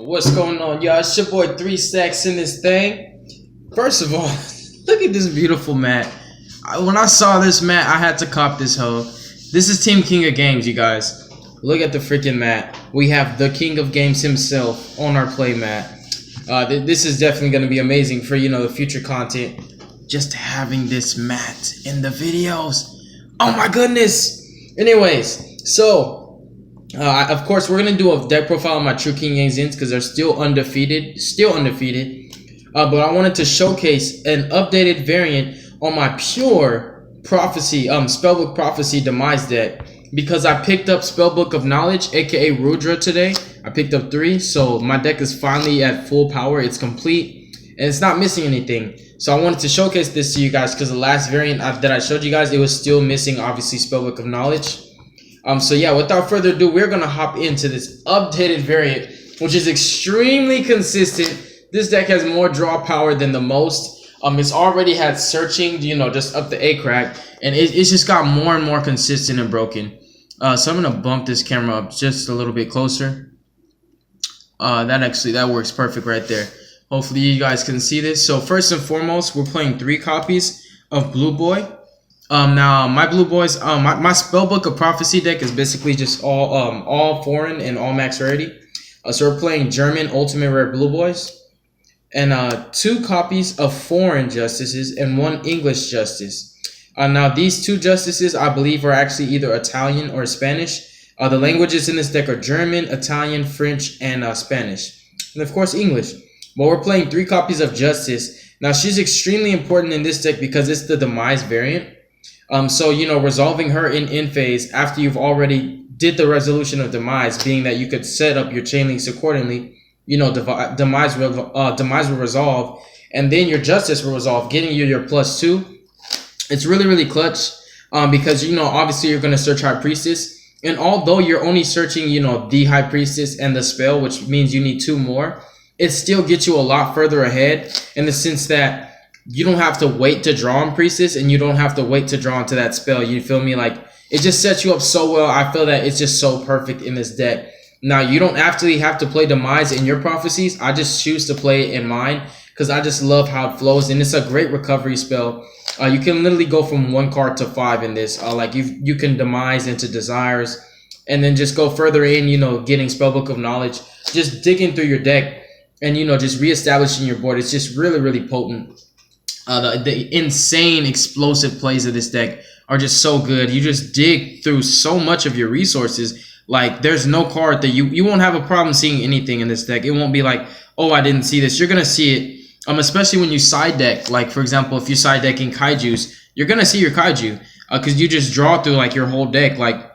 What's going on, y'all? It's your boy 3 Stacks in this thing. First of all, look at this beautiful mat. When I saw this mat, I had to cop this hoe. This is Team King of Games, you guys. Look at the freaking mat. We have the King of Games himself on our play mat. This is definitely going to be amazing for, the future content. Just having this mat in the videos. Oh my goodness. Anyways, so... of course, we're going to do a deck profile on my True King Games Ints because they're still undefeated. But I wanted to showcase an updated variant on my pure Prophecy, Spellbook Prophecy Demise deck. Because I picked up Spellbook of Knowledge, aka Rudra, today. I picked up 3, so my deck is finally at full power. It's complete, and it's not missing anything. So I wanted to showcase this to you guys because the last variant that I showed you guys, it was still missing, obviously, Spellbook of Knowledge. So yeah, without further ado, we're gonna hop into this updated variant, which is extremely consistent. This deck has more draw power than the most. It's already had searching, just up the A crack, and it's just got more and more consistent and broken. So I'm gonna bump this camera up just a little bit closer. That works perfect right there. Hopefully you guys can see this. So first and foremost, we're playing 3 copies of Blue Boy. Now my Blue Boys, my Spellbook of Prophecy deck is basically just all foreign and all max rarity. So we're playing German Ultimate Rare Blue Boys, and 2 copies of foreign Justices and 1 English Justice. Now these 2 Justices, I believe, are actually either Italian or Spanish. The languages in this deck are German, Italian, French, and Spanish, and of course English. But we're playing 3 copies of Justice. Now she's extremely important in this deck because it's the Demise variant. So, resolving her in end phase after you've already did the resolution of Demise, being that you could set up your chain links accordingly, Demise will resolve, and then your Justice will resolve, getting you your +2. It's really, really clutch, because, obviously you're going to search High Priestess, and although you're only searching, the High Priestess and the spell, which means you need 2 more, it still gets you a lot further ahead in the sense that you don't have to wait to draw on Priestess, and you don't have to wait to draw into that spell. You feel me? Like, it just sets you up so well. I feel that it's just so perfect in this deck. Now, you don't actually have to play Demise in your Prophecies. I just choose to play it in mine because I just love how it flows, and it's a great recovery spell. You can literally go from 1 card to 5 in this. You can Demise into Desires, and then just go further in, getting Spellbook of Knowledge, just digging through your deck, and, just reestablishing your board. It's just really, really potent. The insane explosive plays of this deck are just so good. You just dig through so much of your resources. Like, there's no card that you won't have a problem seeing anything in this deck. It won't be like, oh, I didn't see this. You're gonna see it. Especially when you side deck. Like, for example, if you side decking Kaijus, you're gonna see your Kaiju because you just draw through like your whole deck. Like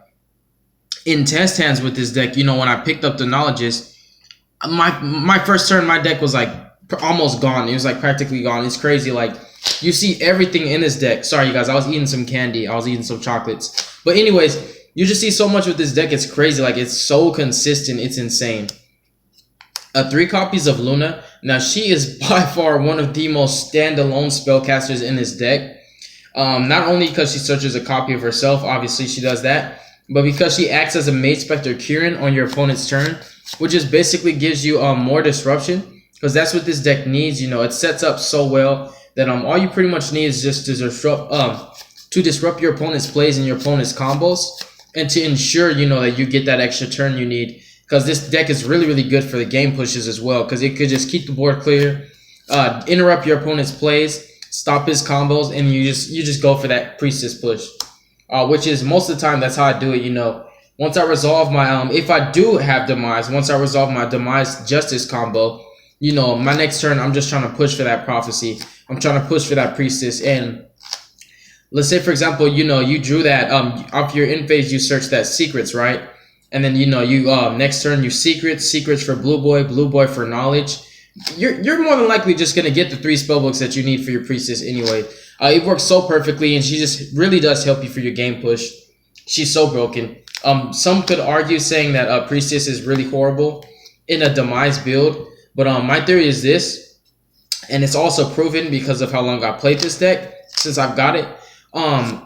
in test hands with this deck, when I picked up the knowledges, my first turn, my deck was like almost gone. It was like practically gone. It's crazy. Like, you see everything in this deck. Sorry, you guys, I was eating some candy. I was eating some chocolates. But anyways, you just see so much with this deck. It's crazy. Like, it's so consistent. It's insane. 3 copies of Luna. Now, she is by far one of the most standalone spellcasters in this deck. Not only because she searches a copy of herself. Obviously, she does that. But because she acts as a Mage Spectre Kieran on your opponent's turn, which just basically gives you more disruption. Because that's what this deck needs. It sets up so well that all you pretty much need is just to disrupt your opponent's plays and your opponent's combos, and to ensure that you get that extra turn you need. Because this deck is really, really good for the game pushes as well. Because it could just keep the board clear, interrupt your opponent's plays, stop his combos, and you just go for that Priestess push. Which is most of the time that's how I do it. Once I resolve my if I do have Demise, once I resolve my Demise Justice combo. My next turn, I'm just trying to push for that Prophecy. I'm trying to push for that Priestess. And let's say, for example, you drew that, off your end phase, you search that Secrets, right? And then, you next turn, you Secrets for Blue Boy for Knowledge. You're more than likely just going to get the 3 spellbooks that you need for your Priestess anyway. It works so perfectly, and she just really does help you for your game push. She's so broken. Some could argue saying that Priestess is really horrible in a Demise build. But my theory is this, and it's also proven because of how long I played this deck, since I've got it.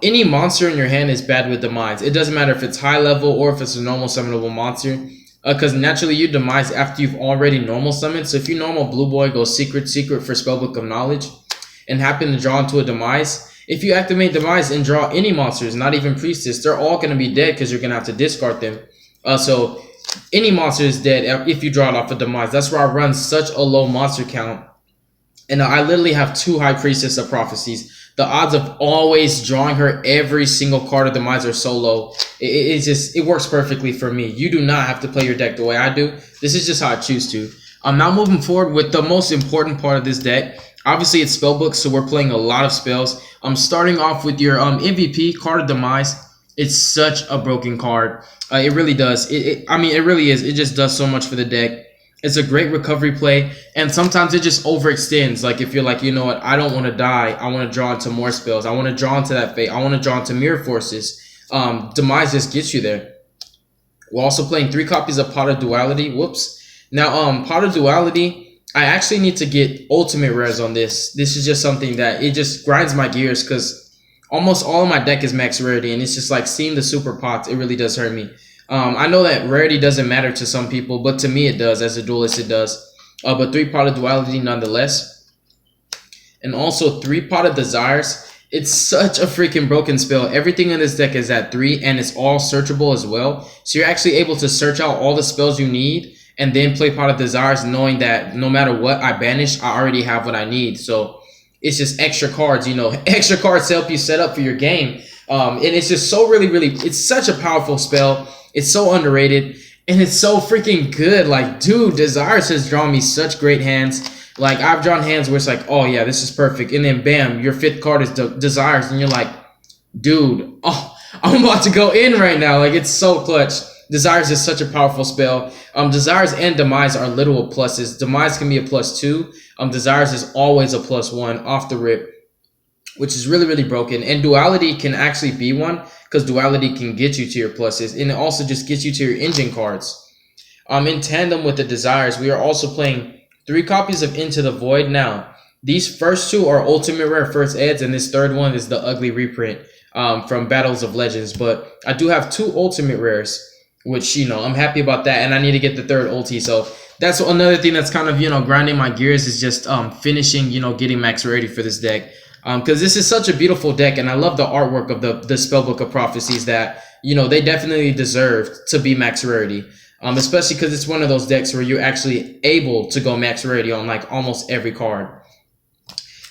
Any monster in your hand is bad with Demise. It doesn't matter if it's high level or if it's a normal summonable monster. Because naturally you demise after you've already normal summoned. So if you normal Blue Boy, go secret for Spellbook of Knowledge, and happen to draw into a demise, if you activate demise and draw any monsters, not even Priestess, they're all going to be dead because you're going to have to discard them. So any monster is dead if you draw it off a demise. That's why I run such a low monster count. And I literally have 2 High Priestess of Prophecies. The odds of always drawing her every single card of Demise are so low. It works perfectly for me. You do not have to play your deck the way I do. This is just how I choose to. I'm now moving forward with the most important part of this deck. Obviously, it's Spellbook, so we're playing a lot of spells. I'm starting off with your MVP, Card of Demise. It's such a broken card. It really does. I mean, it really is. It just does so much for the deck. It's a great recovery play, and sometimes it just overextends. Like if you're like, you know what, I don't want to die. I want to draw into more spells. I want to draw into that fate. I want to draw into Mirror Forces. Demise just gets you there. We're also playing 3 copies of Pot of Duality. Whoops. Now, Pot of Duality, I actually need to get ultimate rares on this. This is just something that it just grinds my gears because almost all of my deck is max rarity, and it's just like seeing the super pots, it really does hurt me. I know that rarity doesn't matter to some people, but to me it does. As a duelist, it does. But 3 Pot of Duality nonetheless. And also 3 Pot of Desires. It's such a freaking broken spell. Everything in this deck is at 3, and it's all searchable as well. So you're actually able to search out all the spells you need, and then play Pot of Desires knowing that no matter what I banish, I already have what I need. So it's just extra cards, you know. Extra cards to help you set up for your game. And it's just so really, it's such a powerful spell. It's so underrated, and it's so freaking good. Like, dude, Desires has drawn me such great hands. Like, I've drawn hands where it's like, oh, yeah, this is perfect. And then, bam, your 5th card is Desires, and you're like, dude, oh, I'm about to go in right now. Like, it's so clutch. Desires is such a powerful spell. Desires and Demise are literal pluses. Demise can be a +2. Desires is always a +1 off the rip, which is really broken. And Duality can actually be one, because Duality can get you to your pluses, and it also just gets you to your engine cards. In tandem with the Desires, we are also playing 3 copies of Into the Void. Now, these first 2 are ultimate rare first eds, and this 3rd one is the ugly reprint from Battles of Legends. But I do have 2 ultimate rares, which, you know, I'm happy about that, and I need to get the 3rd ulti. So that's another thing that's kind of, you know, grinding my gears, is just finishing, you know, getting max rarity for this deck. Because this is such a beautiful deck, and I love the artwork of the Spellbook of Prophecies that, you know, they definitely deserve to be max rarity. Especially because it's one of those decks where you're actually able to go max rarity on like almost every card.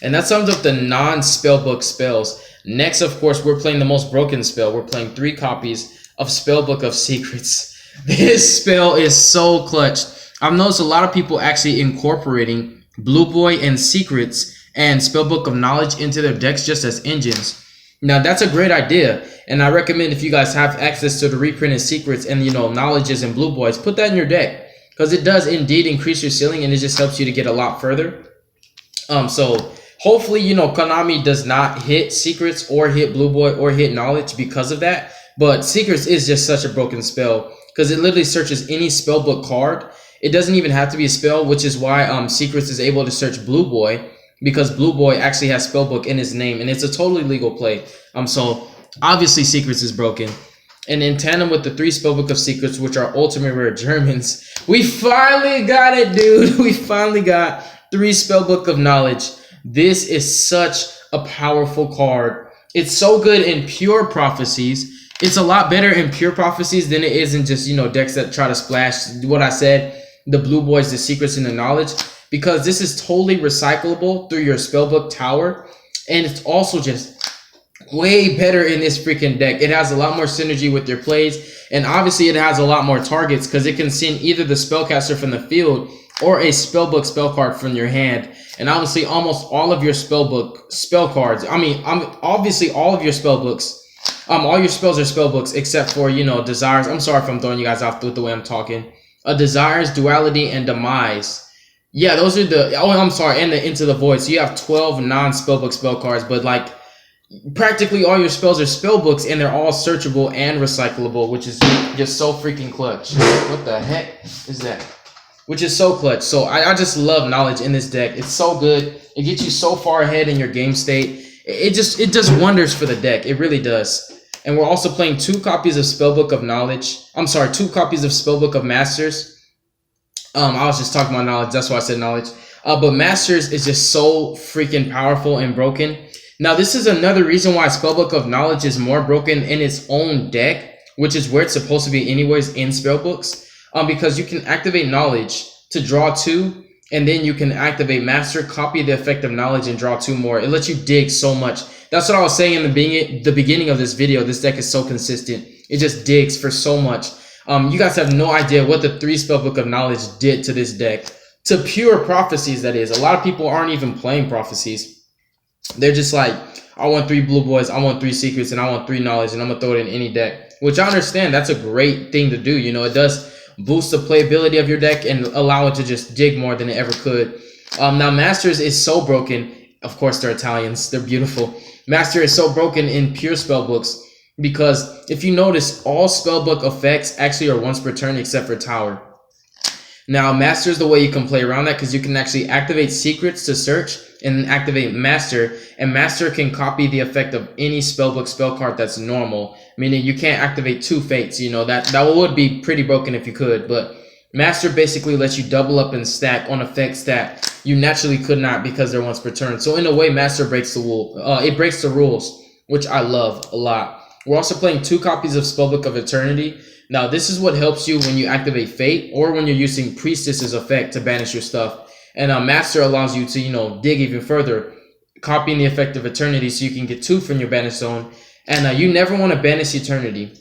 And that sums up the non-Spellbook spells. Next, of course, we're playing the most broken spell. We're playing 3 copies of Spellbook of Secrets. This spell is so clutch. I've noticed a lot of people actually incorporating Blue Boy and Secrets and Spellbook of Knowledge into their decks just as engines. Now, that's a great idea, and I recommend if you guys have access to the reprinted Secrets and, you know, Knowledges and Blue Boys, put that in your deck, because it does indeed increase your ceiling, and it just helps you to get a lot further. So hopefully, you know, Konami does not hit Secrets or hit Blue Boy or hit Knowledge because of that, but Secrets is just such a broken spell, because it literally searches any Spellbook card. It doesn't even have to be a spell, which is why Secrets is able to search Blue Boy, because Blue Boy actually has Spellbook in his name, and it's a totally legal play. So obviously Secrets is broken. And in tandem with the 3 Spellbook of Secrets, which are ultimate rare Germans, we finally got it, dude. We finally got 3 Spellbook of Knowledge. This is such a powerful card. It's so good in pure prophecies. It's a lot better in pure prophecies than it is in just, you know, decks that try to splash what I said, the Blue Boys, the Secrets, and the Knowledge. Because this is totally recyclable through your Spellbook tower, and it's also just way better in this freaking deck. It has a lot more synergy with your plays, and obviously it has a lot more targets because it can send either the Spellcaster from the field or a Spellbook spell card from your hand. And obviously almost all of your Spellbook spell cards, obviously all of your Spellbooks, all your spells are Spellbooks except for, you know, Desires. I'm sorry if I'm throwing you guys off with the way I'm talking. Desires, Duality, and Demise. Yeah, those are the, and the Into the Void. So you have 12 non-Spellbook spell cards, but like practically all your spells are Spellbooks, and they're all searchable and recyclable, which is just so freaking clutch. What the heck is that? Which is so clutch. So I just love Knowledge in this deck. It's so good. It gets you so far ahead in your game state. It does wonders for the deck. It really does. And we're also playing 2 copies of Spellbook of Knowledge. I'm sorry, 2 copies of Spellbook of Masters. I was just talking about knowledge. That's why I said knowledge. But Masters is just so freaking powerful and broken. Now, this is another reason why Spellbook of Knowledge is more broken in its own deck, which is where it's supposed to be anyways in Spellbooks. Because you can activate Knowledge to draw 2, and then you can activate Master, copy the effect of Knowledge, and draw 2 more. It lets you dig so much. That's what I was saying in the beginning of this video. This deck is so consistent. It just digs for so much. You guys have no idea what the 3 Spellbook of Knowledge did to this deck. To pure prophecies, that is. A lot of people aren't even playing prophecies. They're just like, I want 3 blue boys, I want 3 secrets, and I want 3 knowledge, and I'm going to throw it in any deck. Which I understand, that's a great thing to do. You know, it does boost the playability of your deck and allow it to just dig more than it ever could. Now, Masters is so broken. Of course, they're Italians. They're beautiful. Master is so broken in pure spellbooks because if you notice, all spellbook effects actually are once per turn except for Tower. Now, Master is the way you can play around that because you can actually activate secrets to search and then activate Master. And Master can copy the effect of any spellbook spell card that's normal, meaning you can't activate 2 fates. You know, that would be pretty broken if you could, but Master basically lets you double up and stack on effects that you naturally could not because they're once per turn. So in a way, Master breaks the it breaks the rules, which I love a lot. We're also playing 2 copies of Spellbook of Eternity. Now, this is what helps you when you activate Fate or when you're using Priestess's effect to banish your stuff. And Master allows you to, you know, dig even further, copying the effect of Eternity so you can get 2 from your banish zone. And you never want to banish Eternity.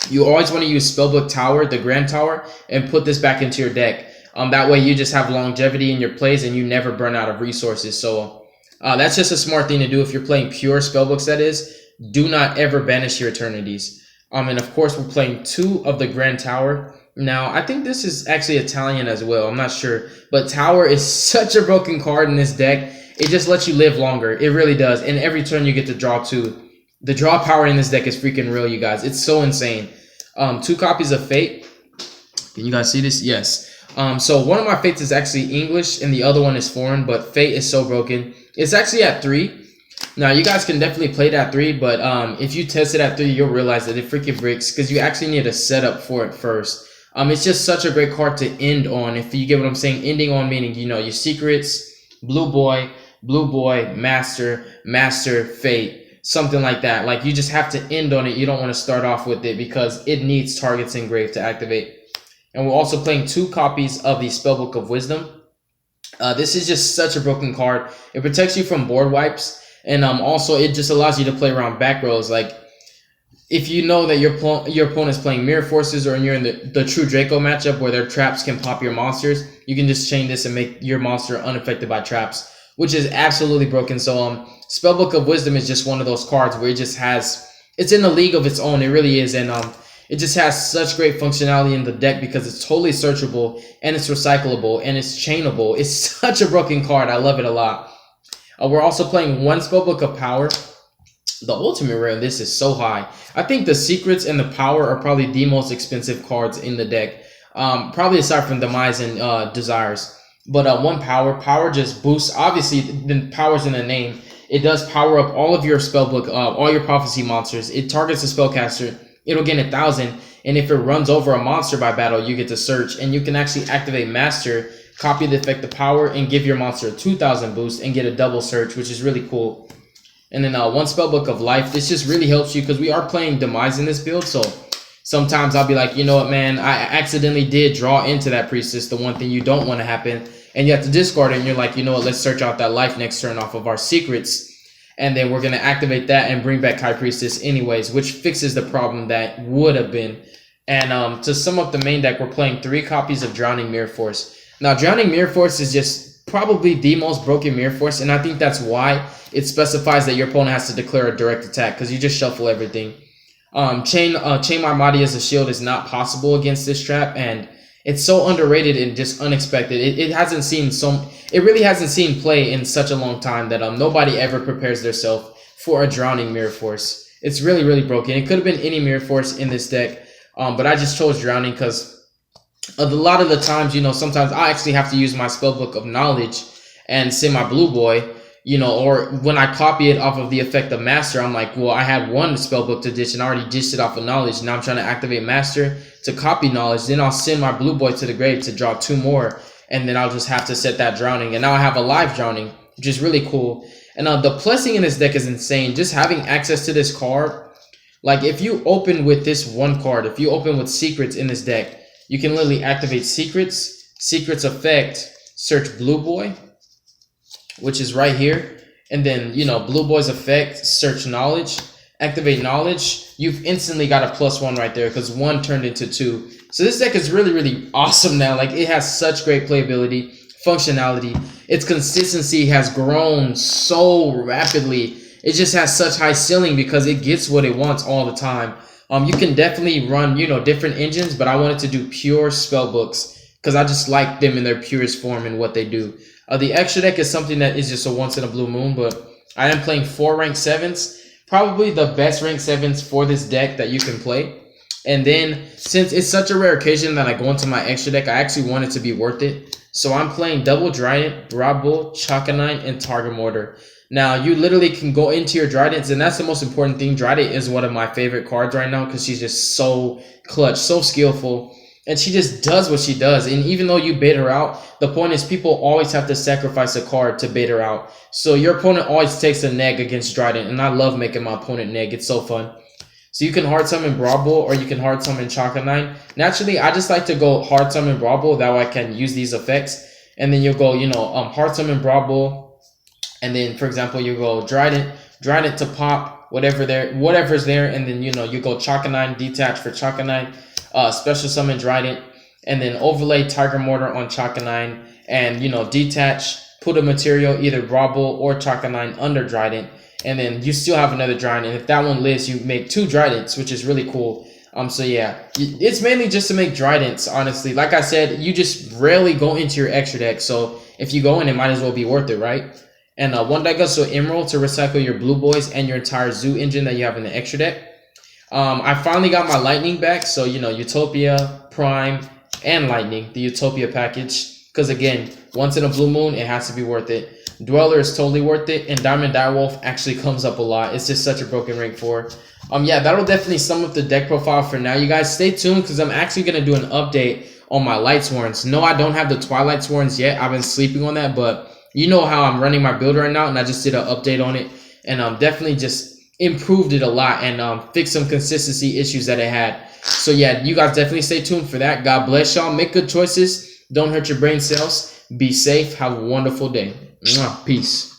You always want to use Spellbook Tower, the Grand Tower, and put this back into your deck. That way you just have longevity in your plays and you never burn out of resources. So that's just a smart thing to do if you're playing pure spellbooks, that is. Do not ever banish your Eternities. And of course, we're playing 2 of the Grand Tower. Now, I think this is actually Italian as well. I'm not sure. But Tower is such a broken card in this deck. It just lets you live longer. It really does. And every turn you get to draw 2. The draw power in this deck is freaking real, you guys. It's so insane. 2 copies of Fate. Can you guys see this? Yes. So one of my Fates is actually English and the other one is foreign. But Fate is so broken. It's actually at 3. Now, you guys can definitely play it at 3, but if you test it at 3, you'll realize that it freaking breaks because you actually need a setup for it first. It's just such a great card to end on, if you get what I'm saying. Ending on meaning, you know, your secrets, blue boy, master, fate, something like that. Like, you just have to end on it. You don't want to start off with it because it needs targets engraved to activate. And we're also playing 2 copies of the Spellbook of Wisdom. This is just such a broken card. It protects you from board wipes. And also, it just allows you to play around back rows. Like, if you know that your opponent's playing Mirror Forces or you're in the True Draco matchup where their traps can pop your monsters, you can just chain this and make your monster unaffected by traps, which is absolutely broken. So, Spellbook of Wisdom is just one of those cards where it just has... It's in a league of its own. It really is. And it just has such great functionality in the deck because it's totally searchable and it's recyclable and it's chainable. It's such a broken card. I love it a lot. We're also playing 1 Spellbook of Power. The ultimate rare in this is so high. I think the secrets and the power are probably the most expensive cards in the deck. Probably aside from Demise and Desires. But 1 power. Power just boosts. Obviously, the power's in the name. It does power up all of your Spellbook, all your Prophecy monsters. It targets a spellcaster. It'll gain 1,000. And if it runs over a monster by battle, you get to search. And you can actually activate Master, copy the effect of power, and give your monster a 2,000 boost and get a double search, which is really cool. And then 1 Spellbook of Life. This just really helps you because we are playing Demise in this build. So sometimes I'll be like, you know what, man, I accidentally did draw into that Priestess, the one thing you don't want to happen. And you have to discard it, and you're like, you know what, let's search out that life next turn off of our secrets. And then we're going to activate that and bring back High Priestess anyways, which fixes the problem that would have been. And to sum up the main deck, we're playing 3 copies of Drowning Mirror Force. Now, Drowning Mirror Force is just probably the most broken Mirror Force, and I think that's why it specifies that your opponent has to declare a direct attack, because you just shuffle everything. Chain Armada as a shield is not possible against this trap, and it's so underrated and just unexpected. It really hasn't seen play in such a long time that nobody ever prepares themselves for a Drowning Mirror Force. It's really, really broken. It could have been any Mirror Force in this deck, but I just chose Drowning because a lot of the times, you know, sometimes I actually have to use my Spellbook of Knowledge and say my blue boy, you know, or when I copy it off of the effect of Master, I'm like, well, I had one Spellbook to ditch and I already ditched it off of Knowledge. Now I'm trying to activate Master to copy Knowledge. Then I'll send my Blue Boy to the grave to draw 2 more, and then I'll just have to set that Drowning. And now I have a live Drowning, which is really cool. And the blessing in this deck is insane. Just having access to this card, like if you open with this one card, if you open with Secrets in this deck, you can literally activate Secrets, Secrets effect, search Blue Boy, which is right here, and then, you know, Blue Boy's effect, search Knowledge, activate Knowledge. You've instantly got a +1 right there because 1 turned into 2. So this deck is really, really awesome now. Like, it has such great playability, functionality. Its consistency has grown so rapidly. It just has such high ceiling because it gets what it wants all the time. You can definitely run, you know, different engines, but I wanted to do pure Spellbooks because I just like them in their purest form and what they do. The extra deck is something that is just a once in a blue moon, but I am playing 4 rank 7s. Probably the best rank 7s for this deck that you can play. And then, since it's such a rare occasion that I go into my extra deck, I actually want it to be worth it. So I'm playing Double Dryden, Broad Bull, Chakanine, and Target Mortar. Now, you literally can go into your Dryden, and that's the most important thing. Dryden is one of my favorite cards right now because she's just so clutch, so skillful. And she just does what she does. And even though you bait her out, the point is people always have to sacrifice a card to bait her out. So your opponent always takes a neg against Dryden. And I love making my opponent neg. It's so fun. So you can hard summon Brawl Bull or you can hard summon Chakanine. Naturally, I just like to go hard summon Brawl Bull. That way I can use these effects. And then you'll go, you know, hard summon Brawl Bull. And then, for example, you go Dryden to pop whatever's there. And then, you know, you go Chakanine, detach for Chakanine. Special summon Dryden, and then overlay Tiger Mortar on Chakanine, and, you know, detach, put a material, either Brawl Bull or Chakanine under Dryden, and then you still have another Dryden, and if that one lives, you make 2 Drydents, which is really cool. So yeah, it's mainly just to make Drydents, honestly. Like I said, you just rarely go into your extra deck, so if you go in, it might as well be worth it, right? And 1 Daigasso Emerald to recycle your Blue Boys and your entire Zoo engine that you have in the extra deck. I finally got my Lightning back, so, you know, Utopia, Prime, and Lightning, the Utopia package, because again, once in a blue moon, it has to be worth it. Dweller is totally worth it, and Diamond Direwolf actually comes up a lot. It's just such a broken rank 4. Yeah, that'll definitely sum up the deck profile for now. You guys stay tuned, because I'm actually going to do an update on my Light Sworns. No, I don't have the Twilight Sworns yet. I've been sleeping on that, but you know how I'm running my build right now, and I just did an update on it, and definitely just improved it a lot and fixed some consistency issues that it had. So yeah, you guys definitely stay tuned for that. God bless y'all. Make good choices. Don't hurt your brain cells. Be safe. Have a wonderful day. Peace.